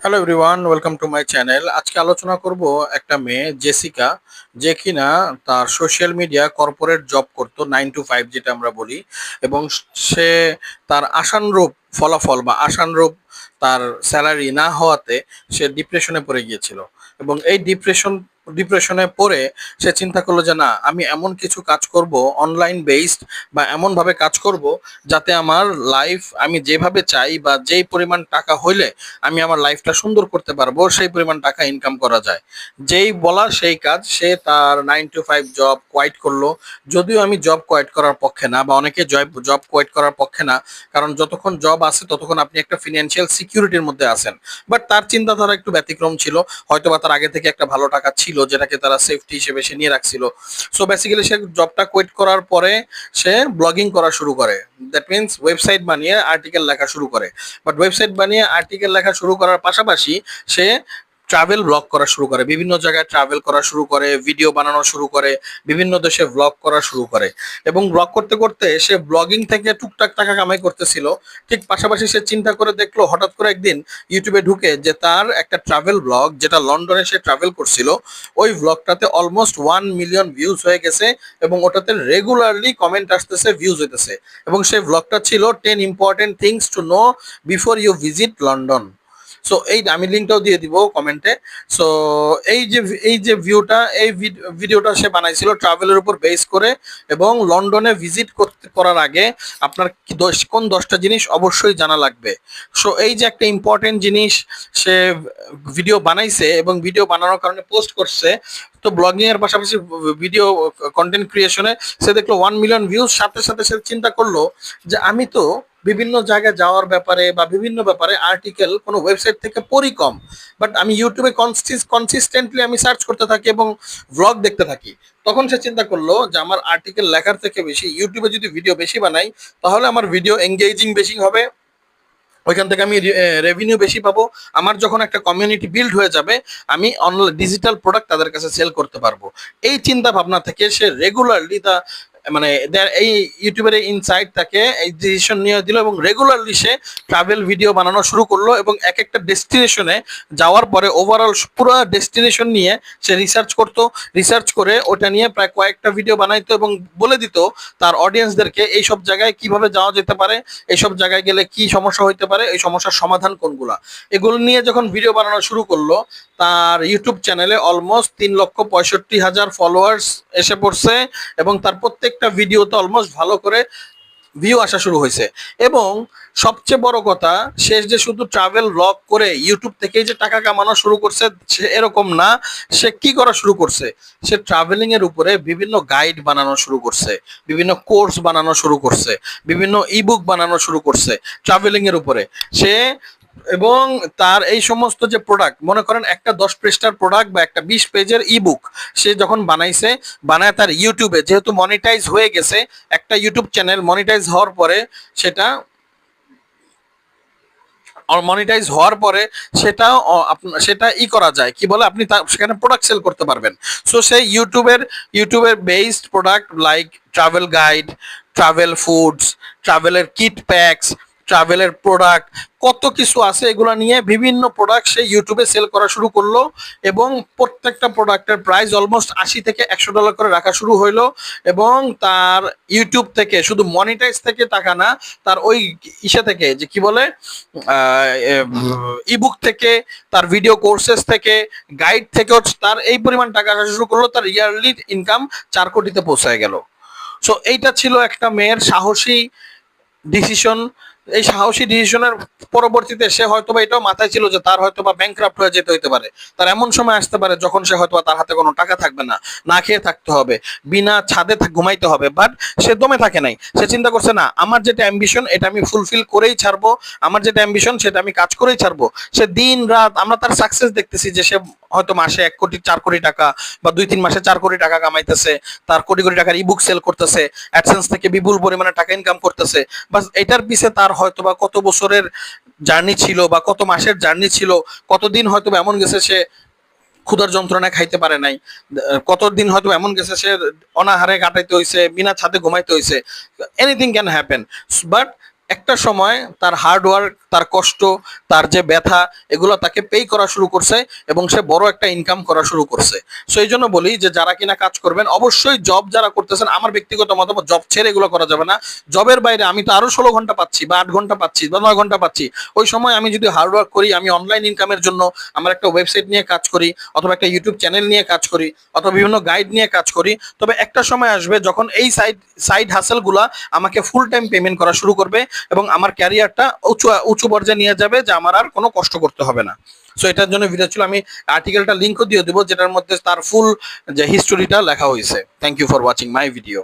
Hello everyone, welcome to my channel. আজকে আলোচনা করব একটা মেয়ে জেসিকা, যে কিনা তার সোশ্যাল মিডিয়া কর্পোরেট জব করতো 9 to 5 যেটা আমরা বলি। এবং সে তার আশানুরূপ ফলাফল বা আশানুরূপ তার স্যালারি না হওয়াতে সে ডিপ্রেশনে পড়ে গিয়েছিল। এবং এই ডিপ্রেশনে পড়ে সে চিন্তা করলো যে না, আমি এমন কিছু কাজ করব অনলাইন বেসড, বা এমনভাবে কাজ করব যাতে আমার লাইফ আমি যেভাবে চাই বা যেই পরিমাণ টাকা হইলে আমি আমার লাইফটা সুন্দর করতে পারবো সেই পরিমাণ টাকা ইনকাম করা যায়। যেই বলা সেই কাজ, সে তার 9 to 5 জব কোয়াইট করলো। যদিও আমি জব কোয়াইট করার পক্ষে না, বা অনেকে জব কোয়াইট করার পক্ষে না, কারণ যতক্ষণ জব আছে ততক্ষণ আপনি একটা ফিনান্সিয়াল সিকিউরিটির মধ্যে আছেন। বাট তার চিন্তাধারা একটু ব্যতিক্রম ছিল। হয়তোবা তার আগে থেকে একটা ভালো টাকা ছিল যেটাকে তারা সেফটি হিসেবে সে নিয়ে রাখছিল। সো বেসিক্যালি সে জবটা কোয়াইট করার পরে সে ব্লগিং করা শুরু করে। দ্যাট মিনস ওয়েবসাইট বানিয়ে আর্টিকেল লেখা শুরু করে। বাট ওয়েবসাইট বানিয়ে আর্টিকেল লেখা শুরু করার পাশাপাশি সে ট্রাভেল ব্লগ করা শুরু করে, বিভিন্ন জায়গায় ট্রাভেল করা শুরু করে, ভিডিও বানানো শুরু করে, বিভিন্ন দেশে ব্লগ করা শুরু করে। এবং ব্লগ করতে করতে সে ব্লগিং থেকে টুকটাক টাকা কামাই করতেছিল। ঠিক পাশাপাশি সে চিন্তা করে দেখলো হঠাৎ করে একদিন ইউটিউবে ঢুকে যে তার একটা ট্রাভেল ব্লগ, যেটা লন্ডনে সে ট্রাভেল করছিল, ওই ব্লগটাতে অলমোস্ট 1 মিলিয়ন ভিউজ হয়ে গেছে। এবং ওটাতে রেগুলারলি কমেন্ট আসতেছে, ভিউজ হইতেছে। এবং সেই ব্লগটা ছিল 10 important things to know before you visit London. So এই আমি লিঙ্কটাও দিয়ে দিব কমেন্টে। সো এই যে ভিউটা, এই ভিডিওটা সে বানাইছিল ট্রাভেলের উপর বেস করে। এবং লন্ডনে ভিজিট করার আগে আপনার কোন 10টা জিনিস অবশ্যই জানা লাগবে। সো এই যে একটা ইম্পর্টেন্ট জিনিস সে ভিডিও বানাইছে এবং ভিডিও বানানোর কারণে পোস্ট করছে। তো ব্লগিং এর পাশাপাশি ভিডিও কন্টেন্ট ক্রিয়েশনে সে দেখলো 1 মিলিয়ন ভিউজ। সাথে সাথে সে চিন্তা করলো যে আমি তো বিভিন্ন জায়গায় যাওয়ার ব্যাপারে বা বিভিন্ন ব্যাপারে আর্টিকেল কোনো ওয়েবসাইট থেকে পড়ি কম, বাট আমি ইউটিউবে কনসিস্টেন্টলি আমি সার্চ করতে থাকি এবং ভ্লগ দেখতে থাকি। তখন সে চিন্তা করলো যে আমার আর্টিকেল লেখার থেকে বেশি ইউটিউবে যদি ভিডিও বেশি বানাই, তাহলে আমার ভিডিও এঙ্গেজিং বেশি হবে, ওইখান থেকে আমি রেভিনিউ বেশি পাবো। আমার যখন একটা কমিউনিটি বিল্ড হয়ে যাবে, আমি অনলাইন ডিজিটাল প্রোডাক্ট তাদের কাছে সেল করতে পারবো। এই চিন্তা ভাবনা থেকে সে রেগুলারলি মানে এই ইউটিউবের ইনসাইট তাকে এই ডিসিশন নিয়ে দিল এবং রেগুলারলি সে ট্রাভেল ভিডিও বানানো শুরু করলো। এবং এক একটা ডেস্টিনেশনে যাওয়ার পরে ওভারঅল পুরো ডেস্টিনেশন নিয়ে সে রিসার্চ করতো। রিসার্চ করে ওটা নিয়ে প্রায় কয়েকটা ভিডিও বানাইতো এবং বলে দিত তার অডিয়েন্সদেরকে এইসব জায়গায় কিভাবে যাওয়া যেতে পারে, এইসব জায়গায় গেলে কি সমস্যা হইতে পারে, এই সমস্যার সমাধান কোনগুলা। এগুলো নিয়ে যখন ভিডিও বানানো শুরু করলো, তার ইউটিউব চ্যানেলে অলমোস্ট 3,65,000 ফলোয়ার্স এসে পড়ছে। এবং তার প্রত্যেকটা ভিডিওতে অলমোস্ট ভালো করে ভিউ আসা শুরু হয়েছে। এবং সবচেয়ে বড় কথা, সে যে শুধু ট্রাভেল ব্লগ করে ইউটিউব থেকেই যে টাকা কামানো শুরু করছে সে এরকম না। সে কি করা শুরু করছে, সে ট্রাভেলিং এর উপরে বিভিন্ন গাইড বানানো শুরু করছে, বিভিন্ন কোর্স বানানো শুরু করছে, বিভিন্ন ইবুক বানানো শুরু করছে ট্রাভেলিং এর উপরে। সে এবং তার এই সমস্ত যে প্রোডাক্ট, মনে করেন একটা 10 পৃষ্ঠার প্রোডাক্ট বা একটা 20 পেজের ইবুক সে যখন বানাইছে, বানায় তার ইউটিউবে যেহেতু মনিটাইজ হয়ে গেছে, একটা ইউটিউব চ্যানেল মনিটাইজ হওয়ার পরে সেটা মনিটাইজ হওয়ার পরে সেটা সেটা করা যায়, কি বলে, আপনি সেখানে প্রোডাক্ট সেল করতে পারবেন। সো সেই ইউটিউবের based product like travel guide, travel foods, ট্রাভেলের কিট প্যাকস, ট্রাভেলের প্রোডাক্ট, কত কিছু আছে, এগুলো নিয়ে বিভিন্ন প্রোডাক্ট সে ইউটিউবে সেল করা শুরু করলো। এবং প্রত্যেকটা প্রোডাক্টের প্রাইস অলমোস্ট $80 থেকে $100 করে রাখা শুরু হইলো। এবং তার ইউটিউব থেকে শুধু মনিটাইজ থেকে টাকা না, তার ওই ইসে থেকে যে কি বলে ইবুক থেকে, তার ভিডিও কোর্সেস থেকে, গাইড থেকেও তার এই পরিমাণ টাকা আসা শুরু করলো। তার ইয়ারলি ইনকাম 4 কোটিতে পৌঁছায় গেল। সো এইটা ছিল একটা মেয়ের সাহসী ডিসিশন। এই সাহসী ডিসিশনের পরবর্তীতে সে হয়তোবা এটাও মাথায় ছিল যে তার হয়তোবা ব্যাংক্রাফট হয়ে যেতে হইতে পারে। তার এমন সময় আসতে পারে যখন সে হয়তোবা তার হাতে কোনো টাকা থাকবে না, না খেয়ে থাকতে হবে, বিনা ছাদে ঘুমাইতে হবে। বাট সে দমে থাকে নাই। সে চিন্তা করছে না, আমার যেটা অ্যাম্বিশন এটা আমি ফুলফিল করেই ছাড়বো, আমার যেটা অ্যাম্বিশন সেটা আমি কাজ করেই ছাড়বো। সে দিন রাত, আমরা তার সাকসেস দেখতেছি যে সে হয়তো মাসে 1 কোটি 4 কোটি টাকা বা 2-3 মাসে 4 কোটি টাকা কামাইতেছে, তার কোটি কোটি টাকার ইবুক সেল করতেছে, অ্যাডসেন্স থেকে বিপুল পরিমাণে টাকা ইনকাম করতেছে। বাস এটার পিছে তার হয়তোবা কত বছরের জার্নি ছিল বা কত মাসের জার্নি ছিল, কতদিন হয়তো এমন গেছে সে ক্ষুধার যন্ত্রণায় খাইতে পারে নাই, কতদিন হয়তো এমন গেছে সে অনাহারে কাটাইতে হয়েছে, বিনা ছাদে ঘুমাইতে হয়েছে। Anything can happen. বাট একটা সময় তার হার্ড ওয়ার্ক তার কষ্ট, তার যে ব্যথা, এগুলো তাকে পে করা শুরু করছে এবং সে বড় একটা ইনকাম করা শুরু করছে। সো এই জন্য বলি যে যারা কিনা কাজ করবেন, অবশ্যই জব যারা করতেছেন, আমার ব্যক্তিগত মতামত, জব ছেড়ে এগুলো করা যাবে না। জবের বাইরে আমি তো আরো 16 ঘন্টা পাচ্ছি বা 8 ঘন্টা পাচ্ছি বা 9 ঘন্টা পাচ্ছি, ওই সময় আমি যদি হার্ডওয়ার্ক করি, আমি অনলাইন ইনকামের জন্য আমার একটা ওয়েবসাইট নিয়ে কাজ করি, অথবা একটা ইউটিউব চ্যানেল নিয়ে কাজ করি, অথবা বিভিন্ন গাইড নিয়ে কাজ করি, তবে একটা সময় আসবে যখন এই সাইড সাইড হাসেলগুলা আমাকে ফুল টাইম পেমেন্ট করা শুরু করবে এবং আমার ক্যারিয়ারটা উঁচু উঁচু পর্যায়ে নিয়ে যাবে, যে আমার আর কোনো কষ্ট করতে হবে না। সো এটার জন্য ভিডিও ছিল, আমি আর্টিকেলটা লিঙ্কও দিয়ে দেবো যেটার মধ্যে তার ফুল যে হিস্টোরিটা লেখা হয়েছে। Thank you for watching my video.